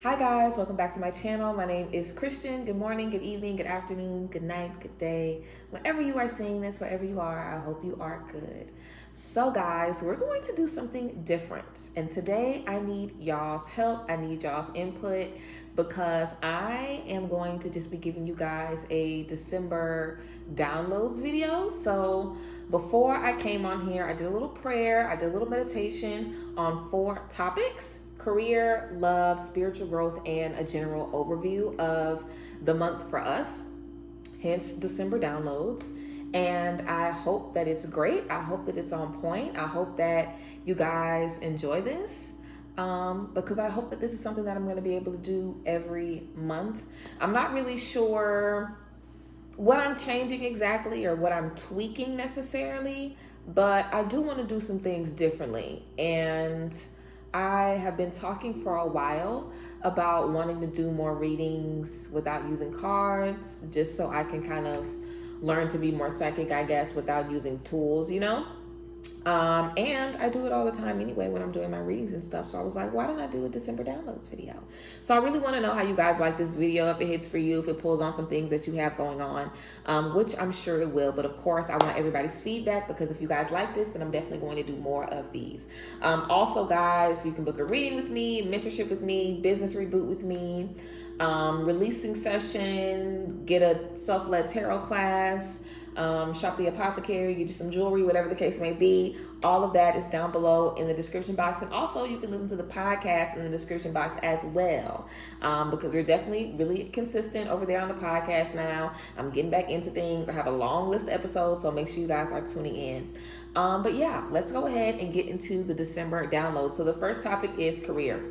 Hi guys, welcome back to my channel. My name is Christian. Good morning, good evening, good afternoon, good night, good day. Whenever you are seeing this, wherever you are, I hope you are good. So guys, we're going to do something different. And today I need y'all's help. I need y'all's input because I am going to just be giving you guys a December downloads video. So before I came on here, I did a little prayer, I did a little meditation on 4 topics: career, love, spiritual growth, and a general overview of the month for us, hence December downloads. And I hope that it's great. I hope that it's on point. I hope that you guys enjoy this because I hope that this is something that I'm going to be able to do every month. I'm not really sure what I'm changing exactly or what I'm tweaking necessarily, but I do want to do some things differently. And I have been talking for a while about wanting to do more readings without using cards, just so I can kind of learn to be more psychic, I guess, without using tools, you know? And I do it all the time anyway when I'm doing my readings and stuff. So I was like, why don't I do a December downloads video? So I really want to know how you guys like this video, if it hits for you, if it pulls on some things that you have going on, which I'm sure it will. But of course, I want everybody's feedback because if you guys like this, then I'm definitely going to do more of these. Also, guys, you can book a reading with me, mentorship with me, business reboot with me, releasing session, get a self-led tarot class, shop the apothecary, get you some jewelry, whatever the case may be. All of that is down below in the description box. And also you can listen to the podcast in the description box as well, because we're definitely really consistent over there on the podcast now. I'm getting back into things. I have a long list of episodes, so make sure you guys are tuning in. But yeah, let's go ahead and get into the December download. So the first topic is career.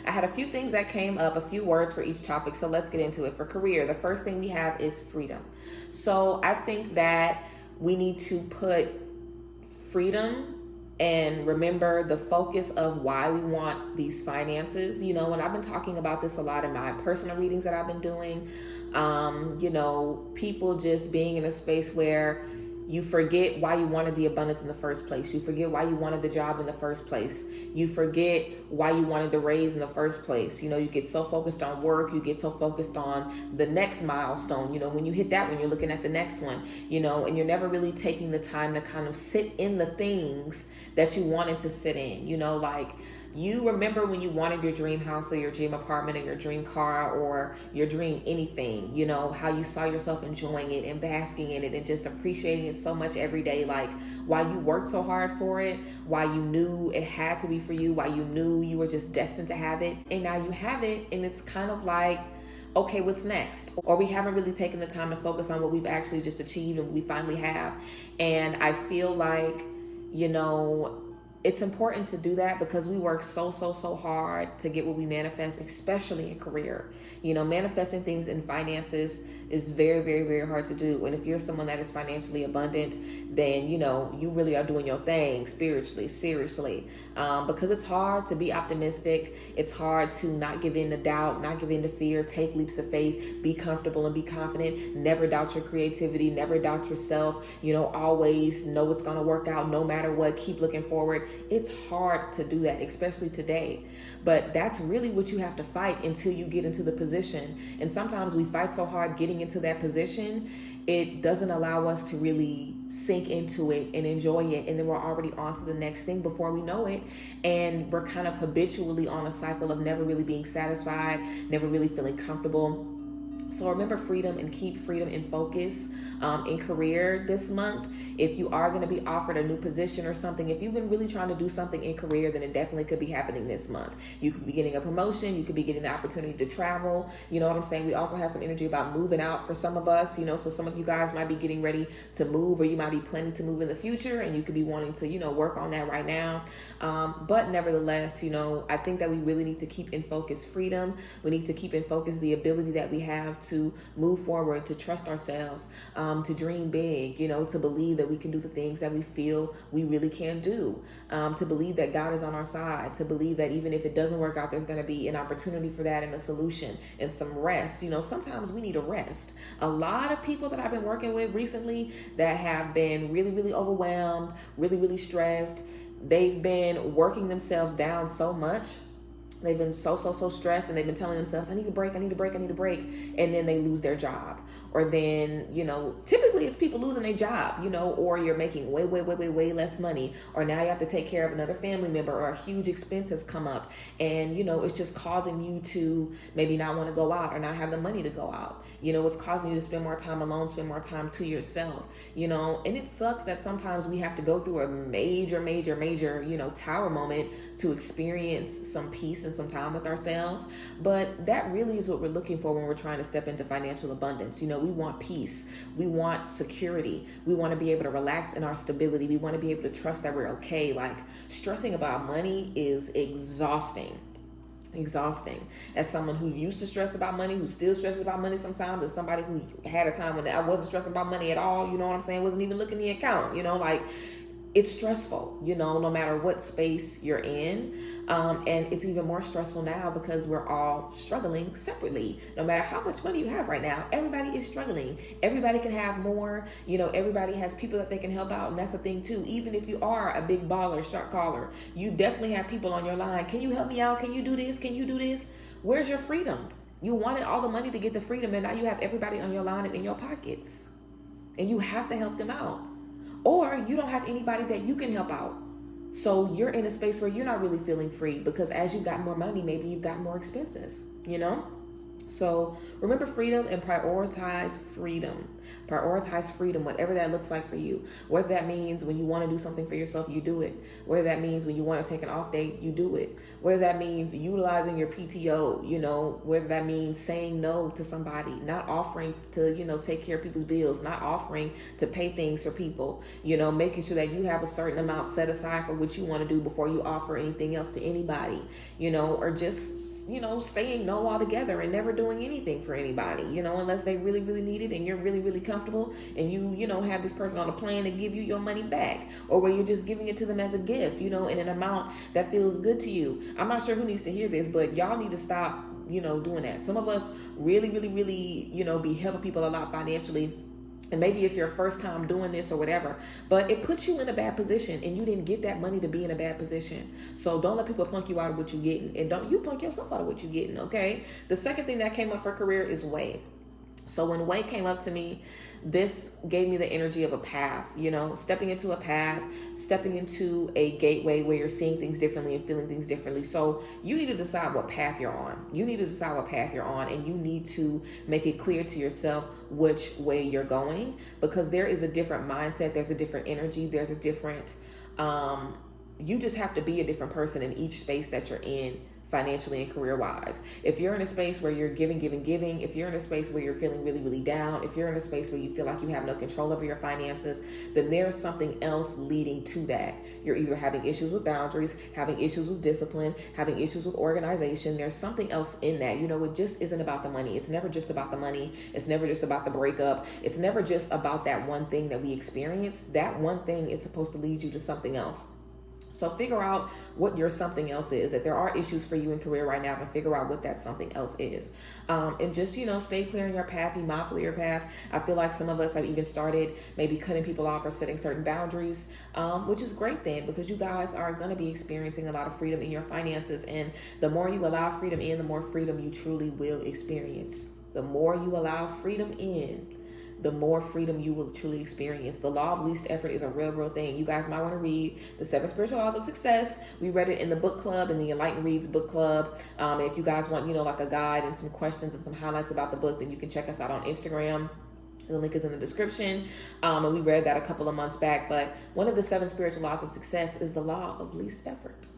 I had a few things that came up, a few words for each topic, so let's get into it. For career, the first thing we have is freedom. So I think that we need to put freedom and remember the focus of why we want these finances. You know, and I've been talking about this a lot in my personal readings that I've been doing. You know, people just being in a space where you forget why you wanted the abundance in the first place. You forget why you wanted the job in the first place. You forget why you wanted the raise in the first place. You know, you get so focused on work, you get so focused on the next milestone. You know, when you hit that one, you're looking at the next one, you know, and you're never really taking the time to kind of sit in the things that you wanted to sit in. You know, like, you remember when you wanted your dream house or your dream apartment or your dream car or your dream anything, you know, how you saw yourself enjoying it and basking in it and just appreciating it so much every day, like why you worked so hard for it, why you knew it had to be for you, why you knew you were just destined to have it. And now you have it, and it's kind of like, okay, what's next? Or we haven't really taken the time to focus on what we've actually just achieved and what we finally have. And I feel like, you know, it's important to do that because we work so hard to get what we manifest, especially in career. You know, manifesting things in finances is very hard to do. And if you're someone that is financially abundant, then, you know, you really are doing your thing spiritually, seriously. Because it's hard to be optimistic. It's hard to not give in to doubt, not give in to fear, take leaps of faith, be comfortable and be confident. Never doubt your creativity, never doubt yourself. You know, always know it's going to work out no matter what. Keep looking forward. It's hard to do that, especially today. But that's really what you have to fight until you get into the position. And sometimes we fight so hard getting into that position, it doesn't allow us to really sink into it and enjoy it. And then we're already on to the next thing before we know it. And we're kind of habitually on a cycle of never really being satisfied, never really feeling comfortable. So remember freedom and keep freedom in focus in career this month. If you are going to be offered a new position or something, if you've been really trying to do something in career, then it definitely could be happening this month. You could be getting a promotion. You could be getting the opportunity to travel. You know what I'm saying? We also have some energy about moving out for some of us, you know, so some of you guys might be getting ready to move, or you might be planning to move in the future, and you could be wanting to, you know, work on that right now. But nevertheless, you know, I think that we really need to keep in focus freedom. We need to keep in focus the ability that we have to move forward, to trust ourselves, to dream big, you know, to believe that we can do the things that we feel we really can do, to believe that God is on our side, to believe that even if it doesn't work out, there's going to be an opportunity for that and a solution and some rest. You know, sometimes we need a rest. A lot of people that I've been working with recently that have been really overwhelmed, really stressed, they've been working themselves down so much They've been so stressed, and they've been telling themselves, I need a break, I need a break, I need a break. And then they lose their job. Or then, typically it's people losing their job, or you're making way less money. Or now you have to take care of another family member, or a huge expense has come up. And, it's just causing you to maybe not want to go out or not have the money to go out. It's causing you to spend more time alone, spend more time to yourself, and it sucks that sometimes we have to go through a major, tower moment to experience some peace and some time with ourselves. But that really is what we're looking for when we're trying to step into financial abundance. We want peace. We want security. We want to be able to relax in our stability. We want to be able to trust that we're okay. Like, stressing about money is exhausting. As someone who used to stress about money, who still stresses about money sometimes, as somebody who had a time when I wasn't stressing about money at all, you know what I'm saying, wasn't even looking at the account, it's stressful, no matter what space you're in. And it's even more stressful now because we're all struggling separately. No matter how much money you have right now, everybody is struggling. Everybody can have more, everybody has people that they can help out. And that's the thing too. Even if you are a big baller, shot caller, you definitely have people on your line. Can you help me out? Can you do this? Can you do this? Where's your freedom? You wanted all the money to get the freedom, and now you have everybody on your line and in your pockets. And you have to help them out. Or you don't have anybody that you can help out. So you're in a space where you're not really feeling free, because as you've got more money, maybe you've got more expenses, So remember freedom and prioritize freedom. Prioritize freedom, whatever that looks like for you. Whether that means when you want to do something for yourself, you do it. Whether that means when you want to take an off day, you do it. Whether that means utilizing your PTO, whether that means saying no to somebody, not offering to, take care of people's bills, not offering to pay things for people, making sure that you have a certain amount set aside for what you want to do before you offer anything else to anybody, or just saying no altogether and never doing anything for anybody, unless they really need it and you're really comfortable, and you have this person on a plan to give you your money back, or where you're just giving it to them as a gift, in an amount that feels good to you. I'm not sure who needs to hear this, but y'all need to stop, doing that. Some of us really, be helping people a lot financially. And maybe it's your first time doing this or whatever, but it puts you in a bad position, and you didn't get that money to be in a bad position. So don't let people punk you out of what you're getting, and don't you punk yourself out of what you're getting, okay? The second thing that came up for career is way. So when way came up to me, this gave me the energy of a path, stepping into a path, stepping into a gateway where you're seeing things differently and feeling things differently. So you need to decide what path you're on. And you need to make it clear to yourself which way you're going, because there is a different mindset. There's a different energy. There's a different, you just have to be a different person in each space that you're in, financially and career-wise. If you're in a space where you're giving, if you're in a space where you're feeling really down, if you're in a space where you feel like you have no control over your finances, then there's something else leading to that. You're either having issues with boundaries, having issues with discipline, having issues with organization. There's something else in that. It just isn't about the money. It's never just about the money. It's never just about the breakup. It's never just about that one thing that we experience. That one thing is supposed to lead you to something else. So figure out what your something else is. If there are issues for you in career right now, then figure out what that something else is. And just, stay clear in your path, be mindful of your path. I feel like some of us have even started maybe cutting people off or setting certain boundaries, which is great then, because you guys are going to be experiencing a lot of freedom in your finances. And the more you allow freedom in, the more freedom you truly will experience. The more you allow freedom in, the more freedom you will truly experience. The law of least effort is a real thing. You guys might want to read the 7 Spiritual Laws of Success. We read it in the book club, in the Enlightened Reads book club. If you guys want, like a guide and some questions and some highlights about the book, then you can check us out on Instagram. The link is in the description. And we read that a couple of months back. But one of the 7 Spiritual Laws of Success is the law of least effort.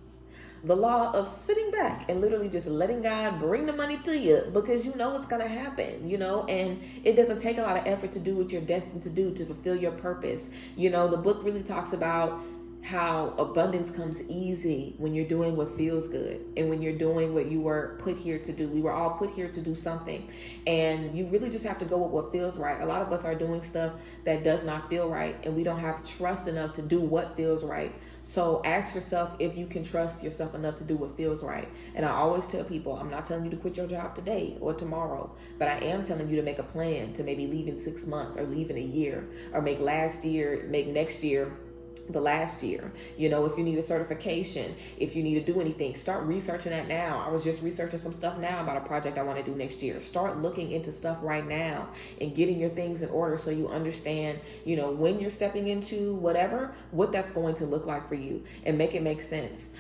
The law of sitting back and literally just letting God bring the money to you, because you know it's going to happen, and it doesn't take a lot of effort to do what you're destined to do, to fulfill your purpose. The book really talks about how abundance comes easy when you're doing what feels good and when you're doing what you were put here to do. We were all put here to do something, and you really just have to go with what feels right. A lot of us are doing stuff that does not feel right, and we don't have trust enough to do what feels right. So ask yourself if you can trust yourself enough to do what feels right. And I always tell people, I'm not telling you to quit your job today or tomorrow, but I am telling you to make a plan to maybe leave in 6 months or leave in a year, or make next year the last year. If you need a certification, if you need to do anything, start researching that now. I was just researching some stuff now about a project I want to do next year. Start looking into stuff right now and getting your things in order so you understand, when you're stepping into whatever, what that's going to look like for you, and make it make sense.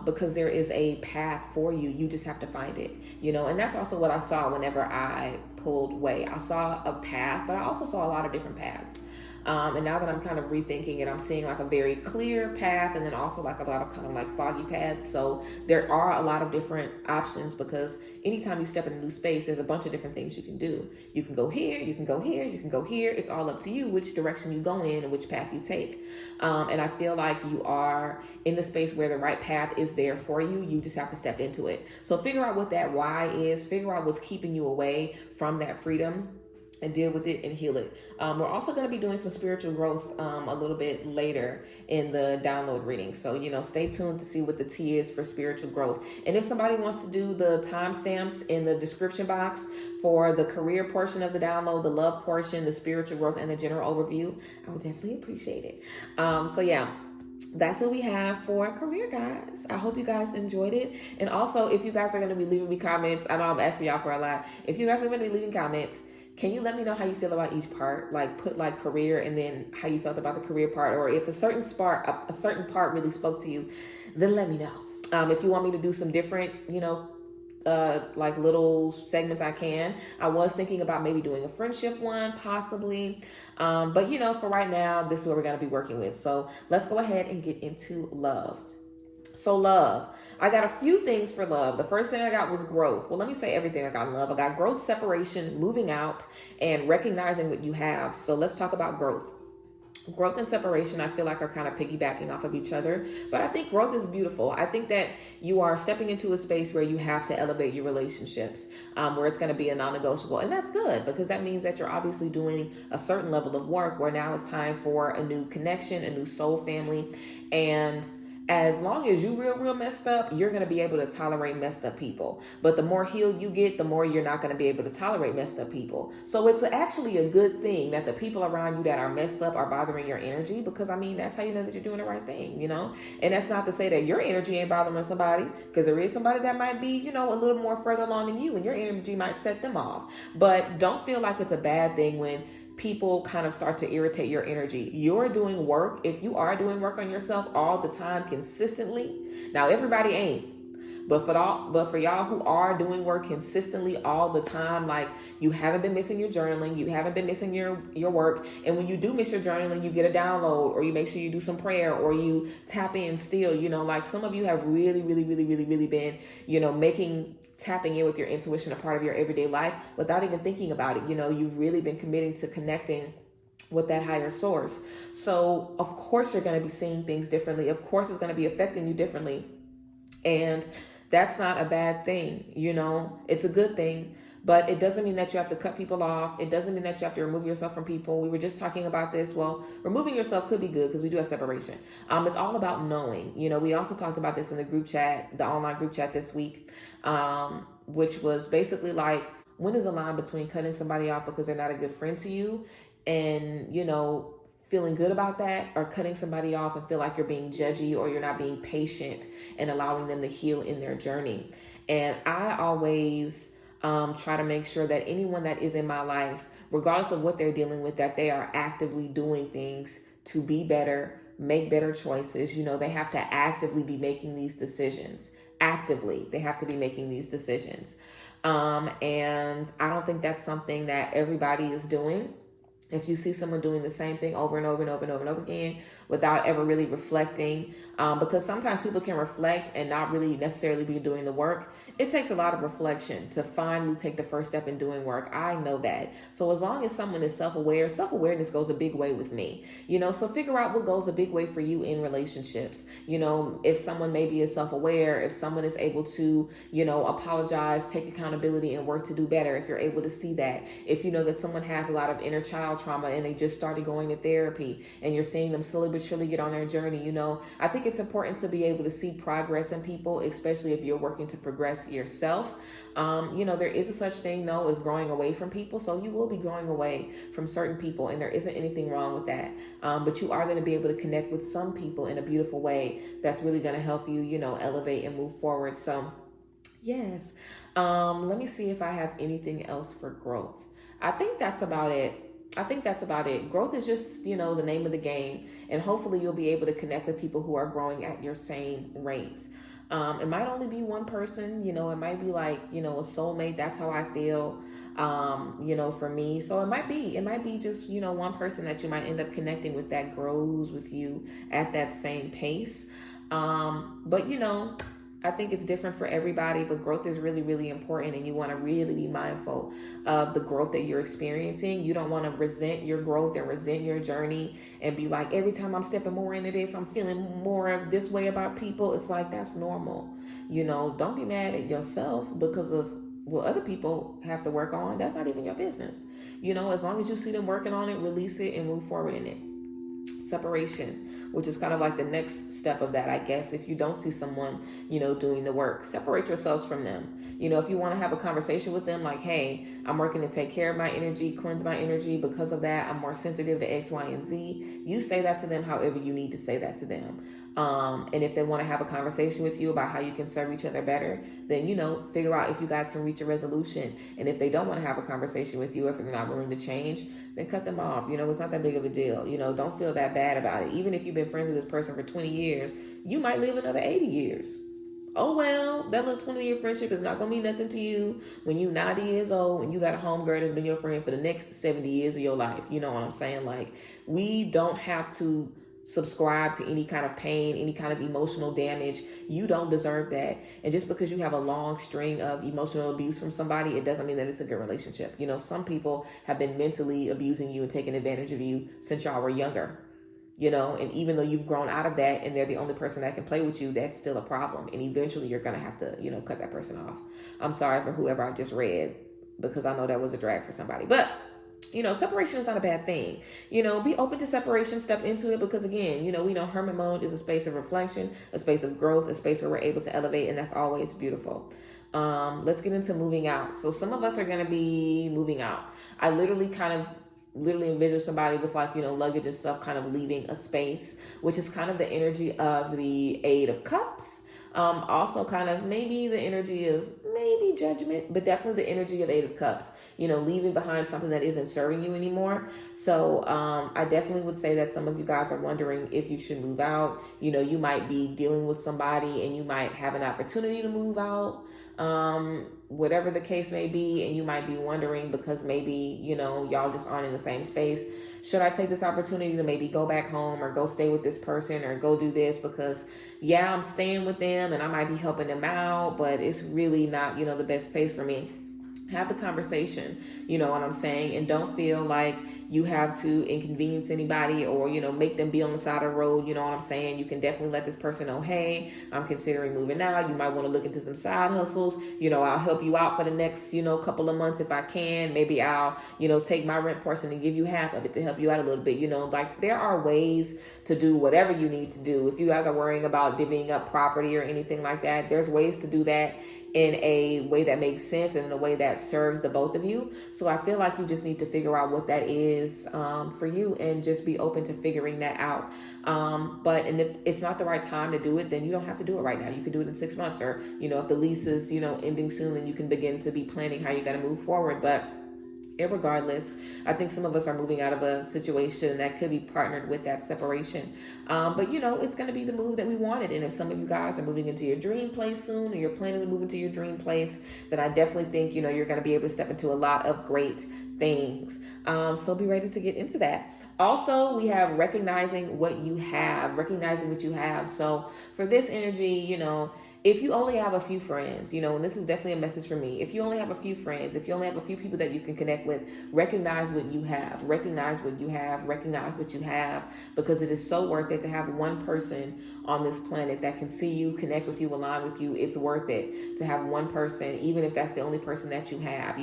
Because there is a path for you. You just have to find it, and that's also what I saw whenever I pulled away. I saw a path, but I also saw a lot of different paths. And now that I'm kind of rethinking it, I'm seeing like a very clear path, and then also like a lot of kind of like foggy paths. So there are a lot of different options, because anytime you step in a new space, there's a bunch of different things you can do. You can go here, you can go here, you can go here. It's all up to you which direction you go in and which path you take. And I feel like you are in the space where the right path is there for you. You just have to step into it. So figure out what that why is, figure out what's keeping you away from that freedom, and deal with it and heal it. We're also going to be doing some spiritual growth a little bit later in the download reading. So, stay tuned to see what the T is for spiritual growth. And if somebody wants to do the timestamps in the description box for the career portion of the download, the love portion, the spiritual growth, and the general overview, I would definitely appreciate it. That's what we have for career, guys. I hope you guys enjoyed it. And also, if you guys are going to be leaving me comments, I know I'm asking y'all for a lot. If you guys are going to be leaving comments, can you let me know how you feel about each part? Like put like career and then how you felt about the career part, or if a certain part really spoke to you, then let me know. If you want me to do some different, like little segments, I can. I was thinking about maybe doing a friendship one, possibly. But for right now, this is what we're going to be working with. So let's go ahead and get into love. So love. I got a few things for love. The first thing I got was growth. Well, let me say everything I got in love. I got growth, separation, moving out, and recognizing what you have. So let's talk about growth. Growth and separation, I feel like, are kind of piggybacking off of each other. But I think growth is beautiful. I think that you are stepping into a space where you have to elevate your relationships, where it's going to be a non-negotiable. And that's good, because that means that you're obviously doing a certain level of work where now it's time for a new connection, a new soul family. And as long as you real messed up, you're going to be able to tolerate messed up people. But the more healed you get, the more you're not going to be able to tolerate messed up people. So it's actually a good thing that the people around you that are messed up are bothering your energy, because that's how you know that you're doing the right thing, And that's not to say that your energy ain't bothering somebody, because there is somebody that might be, a little more further along than you, and your energy might set them off. But don't feel like it's a bad thing when people kind of start to irritate your energy. You're doing work. If you are doing work on yourself all the time, consistently, now everybody ain't, but for y'all who are doing work consistently all the time, like you haven't been missing your journaling, you haven't been missing your work, and when you do miss your journaling, you get a download, or you make sure you do some prayer, or you tap in still, like some of you have really been, tapping in with your intuition, a part of your everyday life, without even thinking about it. You've really been committing to connecting with that higher source. So of course you're going to be seeing things differently. Of course it's going to be affecting you differently. And that's not a bad thing. It's a good thing. But it doesn't mean that you have to cut people off. It doesn't mean that you have to remove yourself from people. We were just talking about this. Well, removing yourself could be good, because we do have separation. It's all about knowing. We also talked about this in the group chat, the online group chat this week, which was basically like, when is the line between cutting somebody off because they're not a good friend to you and, feeling good about that, or cutting somebody off and feel like you're being judgy, or you're not being patient and allowing them to heal in their journey. And I always try to make sure that anyone that is in my life, regardless of what they're dealing with, that they are actively doing things to be better, make better choices. They have to actively be making these decisions. Actively, they have to be making these decisions. And I don't think that's something that everybody is doing. If you see someone doing the same thing over and over and over and over and over again without ever really reflecting, because sometimes people can reflect and not really necessarily be doing the work. It takes a lot of reflection to finally take the first step in doing work. I know that. So as long as someone is self-aware, self-awareness goes a big way with me, so figure out what goes a big way for you in relationships. If someone maybe is self-aware, if someone is able to, apologize, take accountability, and work to do better, if you're able to see that, if you know that someone has a lot of inner child trauma and they just started going to therapy, and you're seeing them slowly but surely get on their journey. I think it's important to be able to see progress in people, especially if you're working to progress yourself. There is a such thing though as growing away from people. So you will be growing away from certain people, and there isn't anything wrong with that. But you are going to be able to connect with some people in a beautiful way that's really going to help you, elevate and move forward. So yes. Let me see if I have anything else for growth. I think that's about it. Growth is just, the name of the game. And hopefully you'll be able to connect with people who are growing at your same rate. It might only be one person, it might be like, a soulmate. That's how I feel, for me. So it might be just, one person that you might end up connecting with that grows with you at that same pace. But I think it's different for everybody, but growth is really, really important, and you want to really be mindful of the growth that you're experiencing. You don't want to resent your growth and resent your journey and be like, every time I'm stepping more into this, I'm feeling more of this way about people. It's like, that's normal. Don't be mad at yourself because of what other people have to work on. That's not even your business. As long as you see them working on it, release it and move forward in it. Separation, which is kind of like the next step of that, I guess. If you don't see someone, doing the work, separate yourselves from them. If you want to have a conversation with them, like, hey, I'm working to take care of my energy, cleanse my energy. Because of that, I'm more sensitive to X, Y, and Z. You say that to them however you need to say that to them. And if they want to have a conversation with you about how you can serve each other better, then, figure out if you guys can reach a resolution. And if they don't want to have a conversation with you, if they're not willing to change, then cut them off. It's not that big of a deal. Don't feel that bad about it. Even if you've been friends with this person for 20 years, you might live another 80 years. Oh, well, that little 20-year friendship is not going to mean nothing to you when you're 90 years old and you got a homegirl that's been your friend for the next 70 years of your life. You know what I'm saying? Like, we don't have to subscribe to any kind of pain, any kind of emotional damage. You don't deserve that. And just because you have a long string of emotional abuse from somebody, it doesn't mean that it's a good relationship. Some people have been mentally abusing you and taking advantage of you since y'all were younger. And even though you've grown out of that and they're the only person that can play with you, that's still a problem. And eventually you're going to have to, cut that person off. I'm sorry for whoever I just read, because I know that was a drag for somebody. But, separation is not a bad thing. Be open to separation, step into it, because again, we know hermit mode is a space of reflection, a space of growth, a space where we're able to elevate, and that's always beautiful. Let's get into moving out. So some of us are going to be moving out. I literally envision somebody with luggage and stuff kind of leaving a space, which is kind of the energy of the Eight of Cups. Also kind of maybe the energy of maybe judgment, but definitely the energy of Eight of Cups, leaving behind something that isn't serving you anymore. So I definitely would say that some of you guys are wondering if you should move out. You might be dealing with somebody and you might have an opportunity to move out. Whatever the case may be, and you might be wondering because maybe, y'all just aren't in the same space. Should I take this opportunity to maybe go back home or go stay with this person or go do this? Because yeah, I'm staying with them and I might be helping them out, but it's really not, the best space for me. Have the conversation, you know what I'm saying? And don't feel like you have to inconvenience anybody or, make them be on the side of the road. You know what I'm saying? You can definitely let this person know, hey, I'm considering moving out. You might want to look into some side hustles. I'll help you out for the next, couple of months if I can. Maybe I'll, take my rent portion and give you half of it to help you out a little bit. Like there are ways to do whatever you need to do. If you guys are worrying about divvying up property or anything like that, there's ways to do that in a way that makes sense and in a way that serves the both of you. So I feel like you just need to figure out what that is for you and just be open to figuring that out. And if it's not the right time to do it, then you don't have to do it right now. You can do it in 6 months or, if the lease is, ending soon, then you can begin to be planning how you're going to move forward. But irregardless, I think some of us are moving out of a situation that could be partnered with that separation. But it's going to be the move that we wanted. And if some of you guys are moving into your dream place soon or you're planning to move into your dream place, then I definitely think, you're going to be able to step into a lot of great things. So be ready to get into that. Also, we have recognizing what you have. So for this energy, if you only have a few friends, and this is definitely a message for me. If you only have a few friends, if you only have a few people that you can connect with, recognize what you have, because it is so worth it to have one person on this planet that can see you, connect with you, align with you. It's worth it to have one person, even if that's the only person that you have,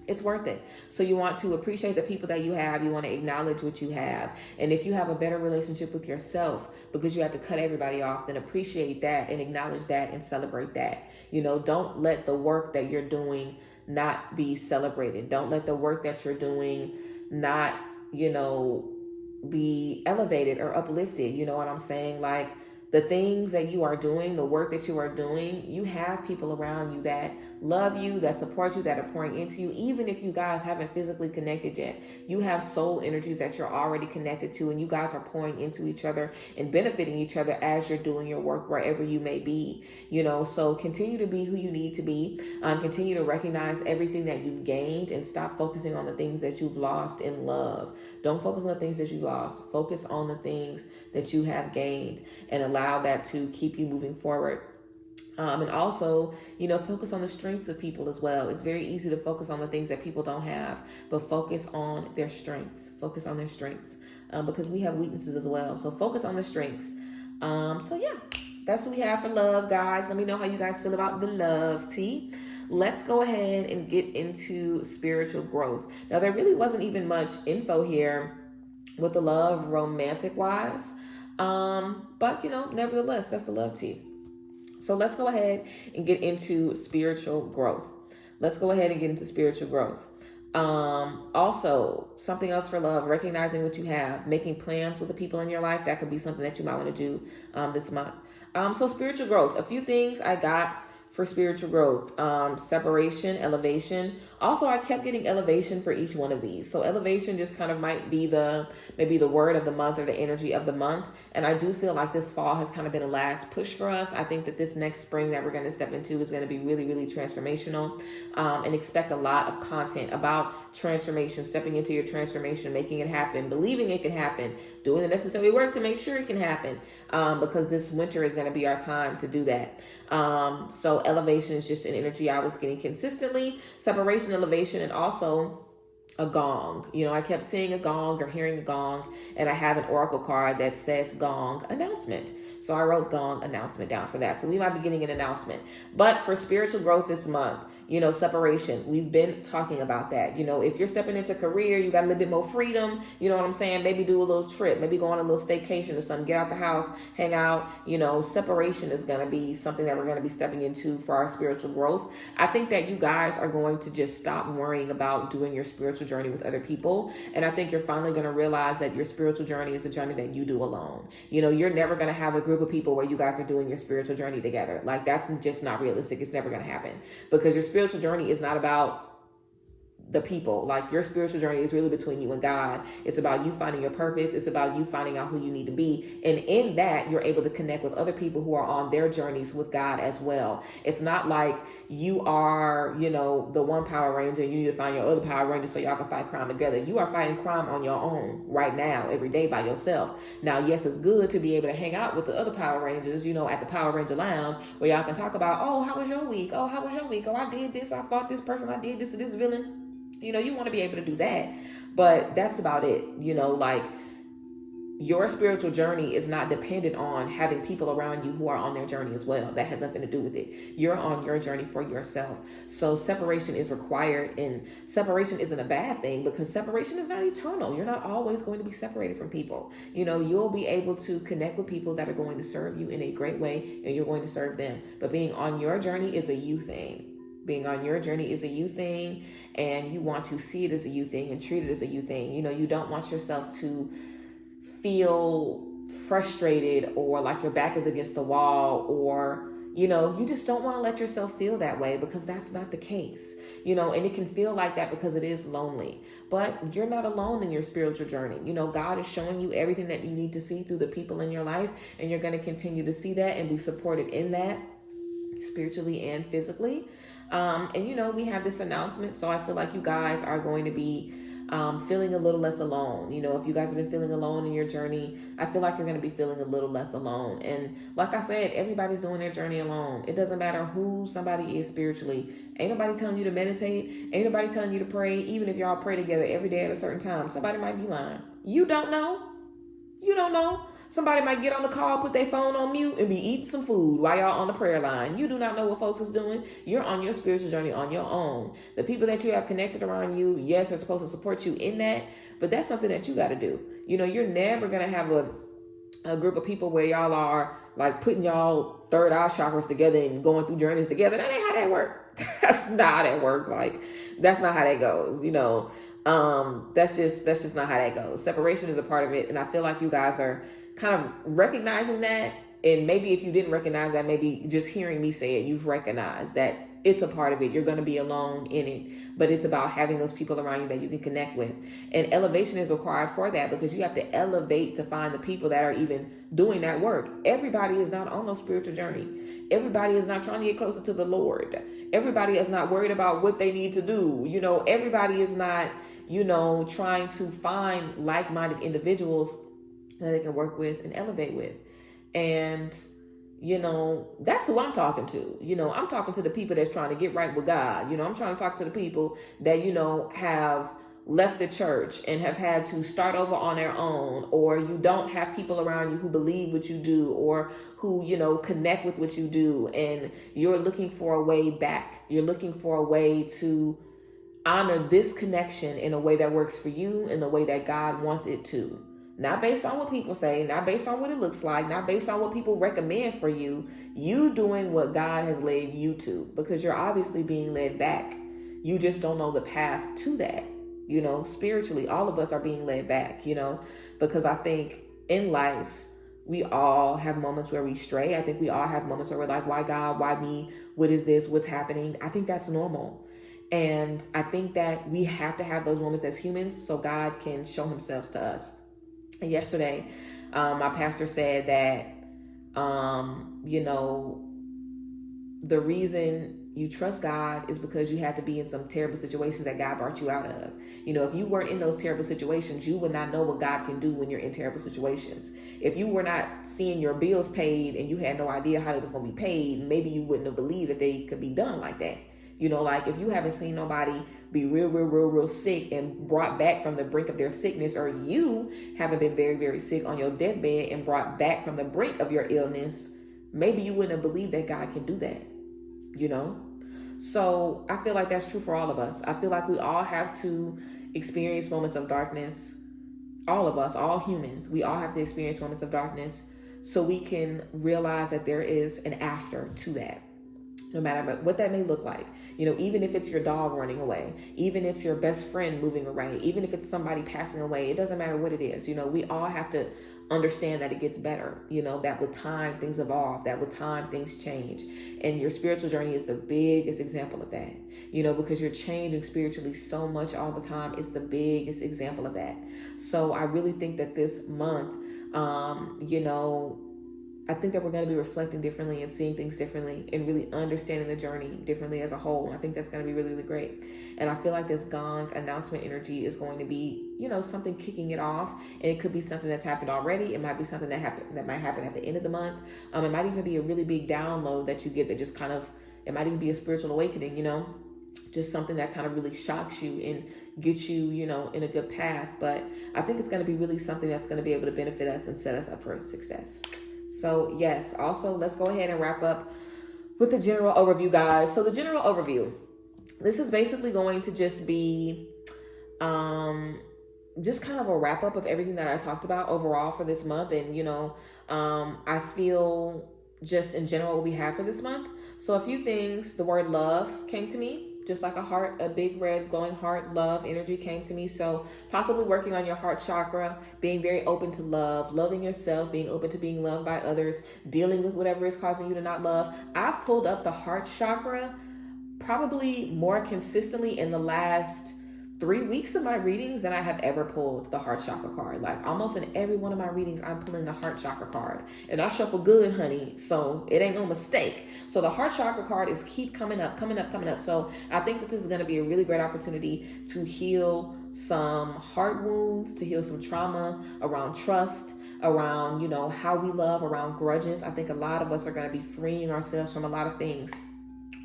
It's worth it. So you want to appreciate the people that you have. You want to acknowledge what you have. And if you have a better relationship with yourself because you have to cut everybody off, then appreciate that and acknowledge that and celebrate that. Don't let the work that you're doing not be celebrated. Don't let the work that you're doing not, be elevated or uplifted. You know what I'm saying? Like, the things that you are doing, the work that you are doing, you have people around you that love you, that support you, that are pouring into you. Even if you guys haven't physically connected yet, you have soul energies that you're already connected to, and you guys are pouring into each other and benefiting each other as you're doing your work wherever you may be. So continue to be who you need to be. Continue to recognize everything that you've gained and stop focusing on the things that you've lost in love. Don't focus on the things that you lost. Focus on the things that you have gained and allow that to keep you moving forward. And also, focus on the strengths of people as well. It's very easy to focus on the things that people don't have, but focus on their strengths. Focus on their strengths because we have weaknesses as well. So focus on the strengths. That's what we have for love, guys. Let me know how you guys feel about the love tea. Let's go ahead and get into spiritual growth. Now, there really wasn't even much info here with the love romantic wise. But nevertheless, that's the love tea. So let's go ahead and get into spiritual growth. Also, something else for love, recognizing what you have, making plans with the people in your life. That could be something that you might want to do this month. So spiritual growth, a few things I got for spiritual growth, separation, elevation. Also, I kept getting elevation for each one of these. So elevation just kind of might be maybe the word of the month or the energy of the month. And I do feel like this fall has kind of been a last push for us. I think that this next spring that we're going to step into is going to be really, really transformational, and expect a lot of content about transformation, stepping into your transformation, making it happen, believing it can happen, doing the necessary work to make sure it can happen, because this winter is going to be our time to do that. So elevation is just an energy I was getting consistently. Separation, elevation, and also a gong. I kept seeing a gong or hearing a gong, and I have an oracle card that says gong announcement. So I wrote gong announcement down for that. So we might be getting an announcement. But for spiritual growth this month, separation. We've been talking about that. If you're stepping into career, you got a little bit more freedom. You know what I'm saying? Maybe do a little trip, maybe go on a little staycation or something, get out the house, hang out. Separation is going to be something that we're going to be stepping into for our spiritual growth. I think that you guys are going to just stop worrying about doing your spiritual journey with other people. And I think you're finally going to realize that your spiritual journey is a journey that you do alone. You're never going to have a group of people where you guys are doing your spiritual journey together. Like, that's just not realistic. It's never going to happen, because your spiritual journey is not about the people. Like, your spiritual journey is really between you and God. It's about you finding your purpose. It's about you finding out who you need to be. And in that, you're able to connect with other people who are on their journeys with God as well. It's not like you are, the one Power Ranger and you need to find your other Power Ranger so y'all can fight crime together. You are fighting crime on your own right now, every day by yourself. Now, yes, it's good to be able to hang out with the other Power Rangers, at the Power Ranger Lounge, where y'all can talk about, oh, how was your week? Oh, how was your week? Oh, I did this. I fought this person. I did this to this villain. You want to be able to do that, but that's about it. Like, your spiritual journey is not dependent on having people around you who are on their journey as well. That has nothing to do with it. You're on your journey for yourself. So separation is required, and separation isn't a bad thing, because separation is not eternal. You're not always going to be separated from people. You'll be able to connect with people that are going to serve you in a great way, and you're going to serve them. But being on your journey is a you thing. Being on your journey is a you thing, and you want to see it as a you thing and treat it as a you thing. You don't want yourself to feel frustrated or like your back is against the wall, or, you just don't want to let yourself feel that way, because that's not the case. And it can feel like that because it is lonely, but you're not alone in your spiritual journey. God is showing you everything that you need to see through the people in your life, and you're going to continue to see that and be supported in that, spiritually and physically. And we have this announcement, so I feel like you guys are going to be feeling a little less alone. If you guys have been feeling alone in your journey, I feel like you're going to be feeling a little less alone. And like I said, everybody's doing their journey alone. It doesn't matter who somebody is spiritually. Ain't nobody telling you to meditate. Ain't nobody telling you to pray. Even if y'all pray together every day at a certain time, somebody might be lying. You don't know. Somebody might get on the call, put their phone on mute, and be eating some food while y'all on the prayer line. You do not know what folks is doing. You're on your spiritual journey on your own. The people that you have connected around you, yes, are supposed to support you in that, but that's something that you got to do. You know, you're never going to have a group of people where y'all are like putting y'all third eye chakras together and going through journeys together. That ain't how that works. That's not how that works. Like, that's not how that goes, you know. That's just not how that goes. Separation is a part of it, and I feel like you guys are kind of recognizing that. And maybe if you didn't recognize that, maybe just hearing me say it, you've recognized that it's a part of it. You're going to be alone in it, but it's about having those people around you that you can connect with. And elevation is required for that, because you have to elevate to find the people that are even doing that work. Everybody is not on no spiritual journey. Everybody is not trying to get closer to the Lord. Everybody is not worried about what they need to do. You know, everybody is not, you know, trying to find like-minded individuals that they can work with and elevate with. And, you know, that's who I'm talking to. You know, I'm talking to the people that's trying to get right with God. You know, I'm trying to talk to the people that, you know, have left the church and have had to start over on their own, or you don't have people around you who believe what you do, or who, you know, connect with what you do, and you're looking for a way back. You're looking for a way to honor this connection in a way that works for you, in the way that God wants it to. Not based on what people say, not based on what it looks like, not based on what people recommend for you. You doing what God has led you to, because you're obviously being led back. You just don't know the path to that. You know, spiritually, all of us are being led back, you know, because I think in life, we all have moments where we stray. I think we all have moments where we're like, why God? Why me? What is this? What's happening? I think that's normal. And I think that we have to have those moments as humans so God can show himself to us. And yesterday, my pastor said that, you know, the reason you trust God is because you had to be in some terrible situations that God brought you out of. You know, if you weren't in those terrible situations, you would not know what God can do when you're in terrible situations. If you were not seeing your bills paid and you had no idea how it was going to be paid, maybe you wouldn't have believed that they could be done like that. You know, like if you haven't seen nobody be real sick and brought back from the brink of their sickness, or you haven't been very, very sick on your deathbed and brought back from the brink of your illness, maybe you wouldn't have believed that God can do that, you know? So I feel like that's true for all of us. I feel like we all have to experience moments of darkness. All of us, all humans, we all have to experience moments of darkness so we can realize that there is an after to that. No matter what that may look like, you know, even if it's your dog running away, even if it's your best friend moving away, even if it's somebody passing away, it doesn't matter what it is. You know, we all have to understand that it gets better, you know, that with time things evolve, that with time things change. And your spiritual journey is the biggest example of that, you know, because you're changing spiritually so much all the time. It's the biggest example of that. So I really think that this month, you know, I think that we're going to be reflecting differently and seeing things differently and really understanding the journey differently as a whole. I think that's going to be really, really great. And I feel like this gong announcement energy is going to be, you know, something kicking it off. And it could be something that's happened already. It might be something that might happen at the end of the month. It might even be a really big download that you get that just kind of, it might even be a spiritual awakening, you know, just something that kind of really shocks you and gets you, you know, in a good path. But I think it's going to be really something that's going to be able to benefit us and set us up for success. So yes, also let's go ahead and wrap up with the general overview, guys. So the general overview, this is basically going to just be just kind of a wrap up of everything that I talked about overall for this month. And, you know, I feel just in general what we have for this month. So a few things, the word love came to me. Just like a heart, a big red glowing heart, love energy came to me. So possibly working on your heart chakra, being very open to love, loving yourself, being open to being loved by others, dealing with whatever is causing you to not love. I've pulled up the heart chakra probably more consistently in the last 3 weeks of my readings than I have ever pulled the heart chakra card. Like almost in every one of my readings, I'm pulling the heart chakra card. And I shuffle good, honey. So it ain't no mistake. So the heart chakra card is keep coming up. So I think that this is going to be a really great opportunity to heal some heart wounds, to heal some trauma around trust, around, you know, how we love, around grudges. I think a lot of us are going to be freeing ourselves from a lot of things.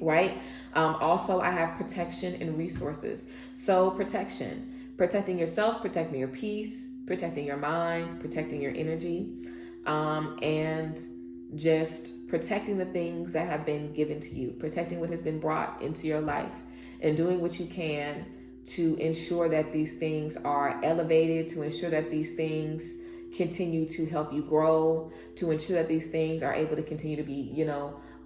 Right? Also, I have protection and resources. So protecting yourself, protecting your peace, protecting your mind, protecting your energy. and just protecting the things that have been given to you, protecting what has been brought into your life, and doing what you can to ensure that these things are elevated, to ensure that these things continue to help you grow, to ensure that these things are able to continue to be,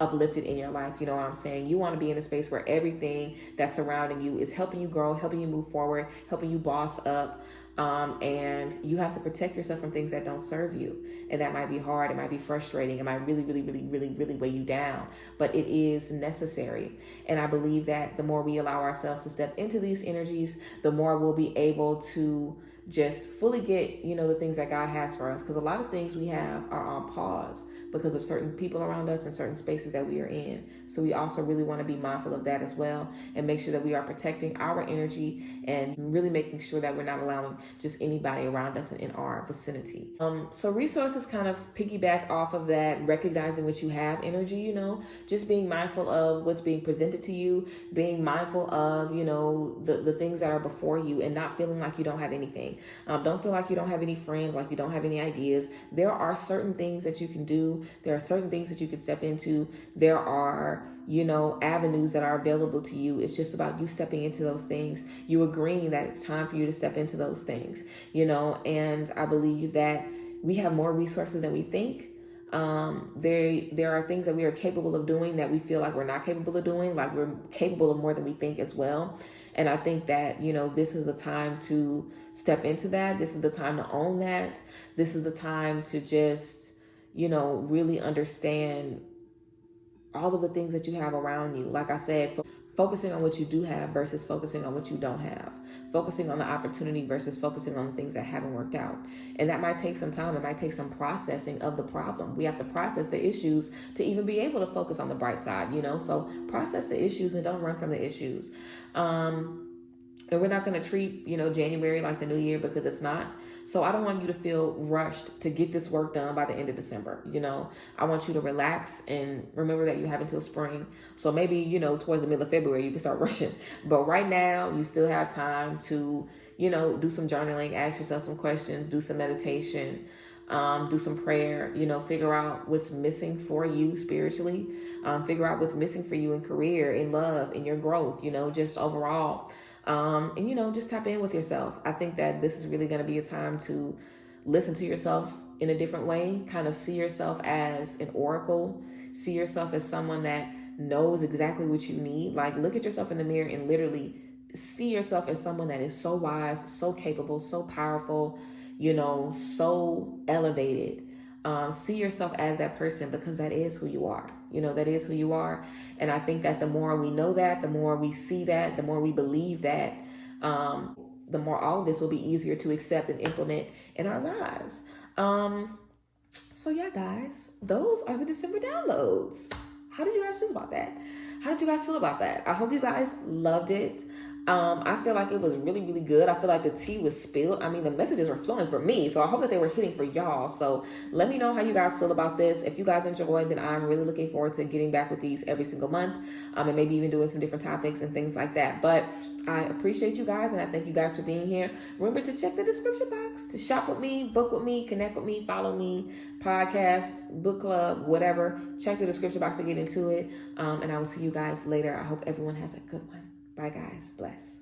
uplifted in your life. You know what I'm saying? You want to be in a space where everything that's surrounding you is helping you grow, helping you move forward, helping you boss up. And you have to protect yourself from things that don't serve you. And that might be hard. It might be frustrating. It might really, really, really, really, really weigh you down. But it is necessary. And I believe that the more we allow ourselves to step into these energies, the more we'll be able to just fully get, the things that God has for us. Because a lot of things we have are on pause because of certain people around us and certain spaces that we are in. So we also really want to be mindful of that as well, and make sure that we are protecting our energy and really making sure that we're not allowing just anybody around us in our vicinity. So resources kind of piggyback off of that, recognizing what you have energy, just being mindful of what's being presented to you, being mindful of, the things that are before you, and not feeling like you don't have anything. Don't feel like you don't have any friends, like you don't have any ideas. There are certain things that you can do. There are certain things that you can step into. There are, avenues that are available to you. It's just about you stepping into those things. You agreeing that it's time for you to step into those things, and I believe that we have more resources than we think. There are things that we are capable of doing that we feel like we're not capable of doing, like we're capable of more than we think as well. And I think that, this is the time to step into that. This is the time to own that. This is the time to just, really understand all of the things that you have around you. Like I said, focusing on what you do have versus focusing on what you don't have. Focusing on the opportunity versus focusing on the things that haven't worked out. And that might take some time. It might take some processing of the problem. We have to process the issues to even be able to focus on the bright side, So process the issues and don't run from the issues. And we're not going to treat, January like the new year, because it's not. So I don't want you to feel rushed to get this work done by the end of December. I want you to relax and remember that you have until spring. So maybe, towards the middle of February, you can start rushing. But right now, you still have time to, do some journaling, ask yourself some questions, do some meditation, do some prayer, figure out what's missing for you spiritually, figure out what's missing for you in career, in love, in your growth, just overall. And, just tap in with yourself. I think that this is really going to be a time to listen to yourself in a different way, kind of see yourself as an oracle, see yourself as someone that knows exactly what you need. Like, look at yourself in the mirror and literally see yourself as someone that is so wise, so capable, so powerful, so elevated. See yourself as that person, because that is who you are. That is who you are. And I think that the more we know that, the more we see that, the more we believe that, the more all of this will be easier to accept and implement in our lives. So yeah, guys, those are the December downloads. How did you guys feel about that? I hope you guys loved it. I feel like it was really, really good. I feel like the tea was spilled. I mean, the messages were flowing for me, so I hope that they were hitting for y'all. So let me know how you guys feel about this. If you guys enjoyed, then I'm really looking forward to getting back with these every single month, and maybe even doing some different topics and things like that. But I appreciate you guys, and I thank you guys for being here. Remember to check the description box to shop with me, book with me, connect with me, follow me, podcast, book club, whatever. Check the description box to get into it. And I will see you guys later. I hope everyone has a good one. Bye, guys. Bless.